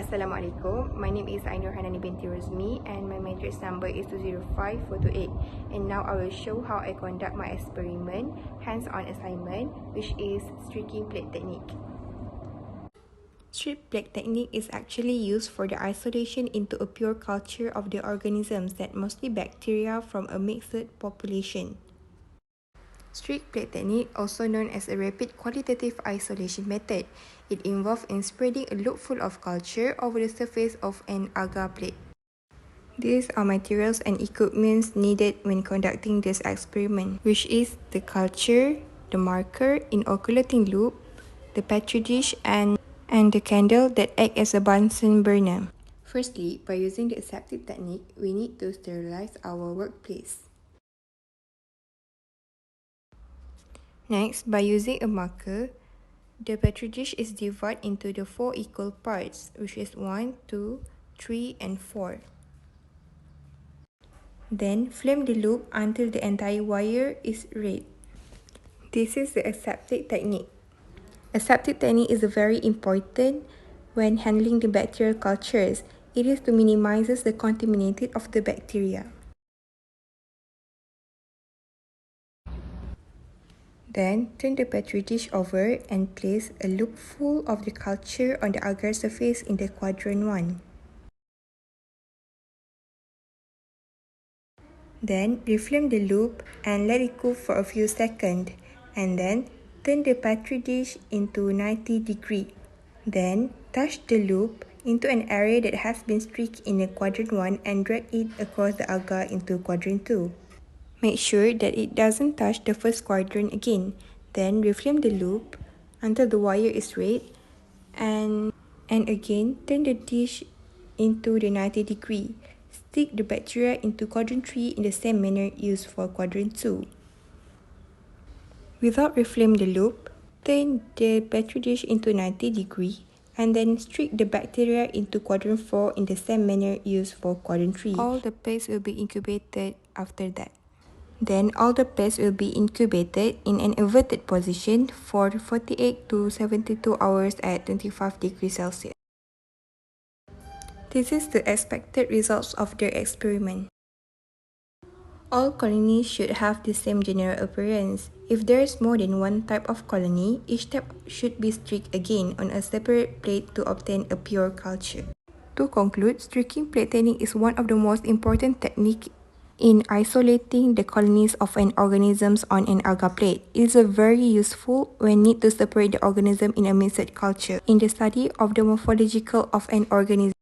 Assalamualaikum. My name is NURHANANI binti Rozmi and my matrix number is 205428. And now I will show how I conduct my experiment, hands-on assignment, which is streaking plate technique. Streak plate technique is actually used for the isolation into a pure culture of the organisms that mostly bacteria from a mixed population. Streak plate technique, also known as a rapid qualitative isolation method, it involves in spreading a loop full of culture over the surface of an agar plate. These are materials and equipments needed when conducting this experiment, which is the culture, the marker, inoculating loop, the petri dish, and the candle that act as a Bunsen burner. Firstly, by using the aseptic technique, we need to sterilize our workplace. Next, by using a marker, the petri dish is divided into the 4 equal parts, which is 1, 2, 3, and 4. Then, flame the loop until the entire wire is red. This is the aseptic technique. Aseptic technique is very important when handling the bacterial cultures. It is to minimize the contaminated of the bacteria. Then, turn the petri dish over and place a loop full of the culture on the agar surface in the quadrant 1. Then, reflame the loop and let it cool for a few seconds, and then turn the petri dish into 90 degrees. Then, touch the loop into an area that has been streaked in the quadrant 1 and drag it across the agar into quadrant 2. Make sure that it doesn't touch the first quadrant again. Then reflame the loop until the wire is red and again turn the dish into the 90 degree. Stick the bacteria into quadrant 3 in the same manner used for quadrant 2. Without reflame the loop, turn the petri dish into 90 degree and then streak the bacteria into quadrant 4 in the same manner used for quadrant 3. All the plates will be incubated after that. Then all the plates will be incubated in an inverted position for 48 to 72 hours at 25 degrees Celsius. This is the expected results of their experiment. All colonies should have the same general appearance. If there is more than one type of colony, each type should be streaked again on a separate plate to obtain a pure culture. To conclude, streaking plate technique is one of the most important techniques in isolating the colonies of an organisms on an agar plate. It is very useful when need to separate the organism in a mixed culture in the study of the morphological of an organism.